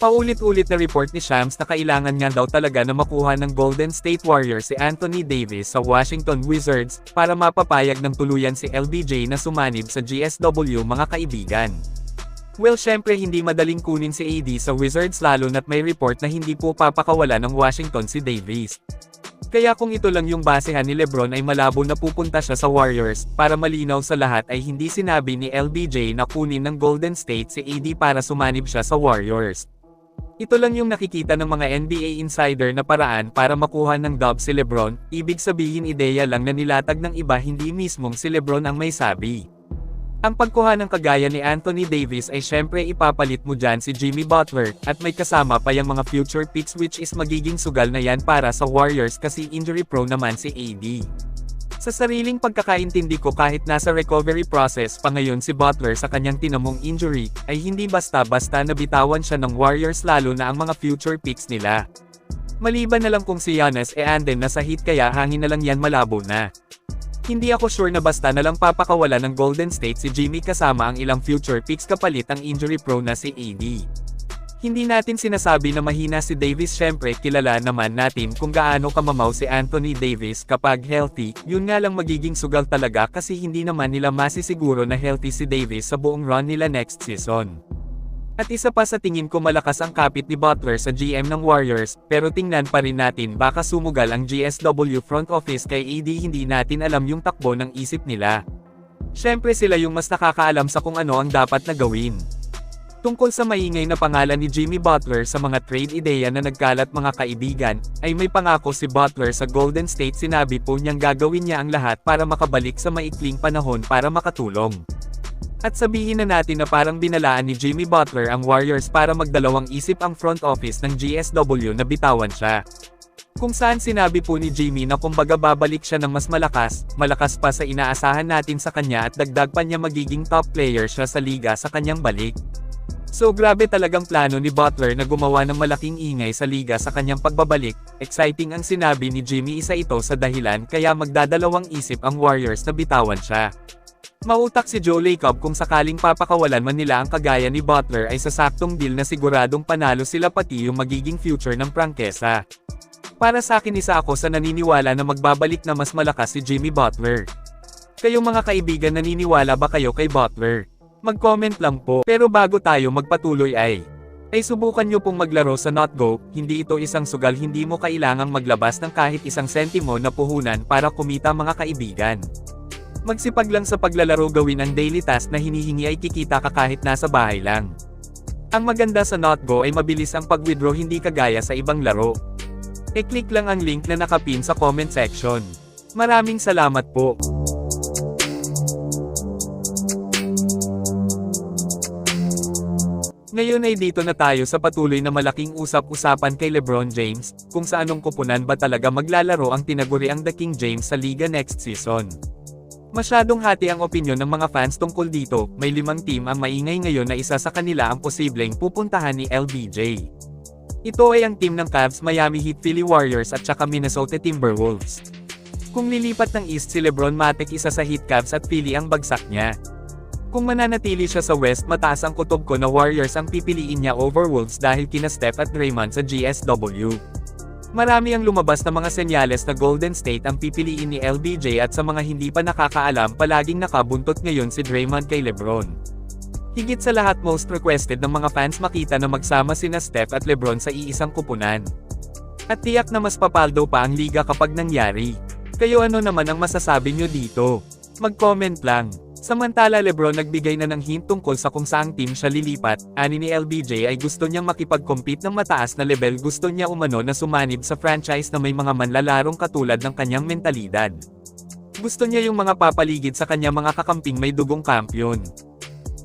Paulit-ulit na report ni Shams na kailangan nga daw talaga na makuha ng Golden State Warriors si Anthony Davis sa Washington Wizards, para mapapayag ng tuluyan si LBJ na sumanib sa GSW mga kaibigan. Well, syempre hindi madaling kunin si AD sa Wizards lalo na't may report na hindi po papakawala ng Washington si Davis. Kaya kung ito lang yung basehan ni LeBron ay malabo na pupunta siya sa Warriors. Para malinaw sa lahat ay hindi sinabi ni LBJ na kunin ng Golden State si AD para sumanib siya sa Warriors. Ito lang yung nakikita ng mga NBA insider na paraan para makuha ng dub si LeBron, ibig sabihin ideya lang na nilatag ng iba, hindi mismong si LeBron ang may sabi. Ang pagkuha ng kagaya ni Anthony Davis ay syempre ipapalit mo dyan si Jimmy Butler, at may kasama pa yung mga future picks which is magiging sugal na yan para sa Warriors kasi injury prone naman si AD. Sa sariling pagkakaintindi ko, kahit nasa recovery process pa ngayon si Butler sa kanyang tinamong injury, ay hindi basta-basta nabitawan siya ng Warriors lalo na ang mga future picks nila. Maliban na lang kung si Giannis Anden nasa Heat, kaya hangin na lang yan, malabo na. Hindi ako sure na basta na lang papakawala ng Golden State si Jimmy kasama ang ilang future picks kapalit ang injury prone na si AD. Hindi natin sinasabi na mahina si Davis, syempre kilala naman natin kung gaano kamamaw si Anthony Davis kapag healthy, yun nga lang magiging sugal talaga kasi hindi naman nila masisiguro na healthy si Davis sa buong run nila next season. At isa pa, sa tingin ko malakas ang kapit ni Butler sa GM ng Warriors, pero tingnan pa rin natin, baka sumugal ang GSW front office kay AD, hindi natin alam yung takbo ng isip nila. Syempre sila yung mas nakakaalam sa kung ano ang dapat na gawin. Tungkol sa maingay na pangalan ni Jimmy Butler sa mga trade ideya na nagkalat mga kaibigan, ay may pangako si Butler sa Golden State, sinabi po niyang gagawin niya ang lahat para makabalik sa maikling panahon para makatulong. At sabihin na natin na parang binalaan ni Jimmy Butler ang Warriors para magdalawang isip ang front office ng GSW na bitawan siya. Kung saan sinabi po ni Jimmy na kumbaga babalik siya ng mas malakas pa sa inaasahan natin sa kanya, at dagdag pa niya magiging top player siya sa liga sa kanyang balik. So grabe talagang plano ni Butler na gumawa ng malaking ingay sa liga sa kanyang pagbabalik. Exciting ang sinabi ni Jimmy, isa ito sa dahilan kaya magdadalawang isip ang Warriors na bitawan siya. Mautak si Joe Lacob kung sakaling papakawalan man nila ang kagaya ni Butler ay sa saktong deal na siguradong panalo sila pati yung magiging future ng prangkesa. Para sa akin, isa ako sa naniniwala na magbabalik na mas malakas si Jimmy Butler. Kayong mga kaibigan, naniniwala ba kayo kay Butler? Mag-comment lang po. Pero bago tayo magpatuloy ay subukan nyo pong maglaro sa NotGo, hindi ito isang sugal, hindi mo kailangang maglabas ng kahit isang sentimo na puhunan para kumita mga kaibigan. Magsipag lang sa paglalaro, gawin ang daily task na hinihingi ay kikita ka kahit nasa bahay lang. Ang maganda sa NotGo ay mabilis ang pag-withdraw, hindi kagaya sa ibang laro. E-click lang ang link na nakapin sa comment section. Maraming salamat po. Ngayon ay dito na tayo sa patuloy na malaking usap-usapan kay LeBron James, kung sa anong kupunan ba talaga maglalaro ang tinaguriang The King James sa liga next season. Masyadong hati ang opinyon ng mga fans tungkol dito. May 5 team ang maingay ngayon na isa sa kanila ang posibleng pupuntahan ni LBJ. Ito ay ang team ng Cavs, Miami Heat, Philly Warriors at saka Minnesota Timberwolves. Kung lilipat ng East si LeBron, matik isa sa Heat, Cavs at Philly ang bagsak niya. Kung mananatili siya sa West, mataas ang kutob ko na Warriors ang pipiliin niya over Wolves dahil kina Steph at Draymond sa GSW. Marami ang lumabas na mga senyales na Golden State ang pipiliin ni LBJ, at sa mga hindi pa nakakaalam, palaging nakabuntot ngayon si Draymond kay LeBron. Higit sa lahat, most requested ng mga fans makita na magsama sina Steph at LeBron sa iisang kupunan. At tiyak na mas papaldo pa ang liga kapag nangyari. Kayo, ano naman ang masasabi nyo dito? Mag-comment lang. Samantala, LeBron nagbigay na ng hint tungkol sa kung saang team siya lilipat. Ani ni LBJ ay gusto niyang makipag-compete ng mataas na level, gusto niya umano na sumanib sa franchise na may mga manlalarong katulad ng kanyang mentalidad. Gusto niya yung mga papaligid sa kanya mga kakamping may dugong kampyon.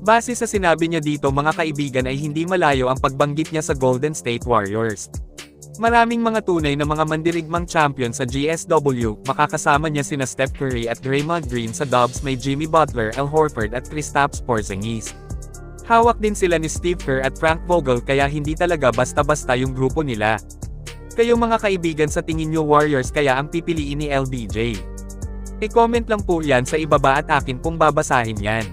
Base sa sinabi niya dito mga kaibigan ay hindi malayo ang pagbanggit niya sa Golden State Warriors. Maraming mga tunay na mga mandirigmang champion sa GSW, makakasama niya sina Steph Curry at Draymond Green. Sa Dubs may Jimmy Butler, Al Horford at Kristaps Porzingis. Hawak din sila ni Steve Kerr at Frank Vogel, kaya hindi talaga basta-basta yung grupo nila. Kayo mga kaibigan, sa tingin nyo Warriors kaya ang pipiliin ni LBJ? E-comment lang po yan sa ibaba at akin pong babasahin yan.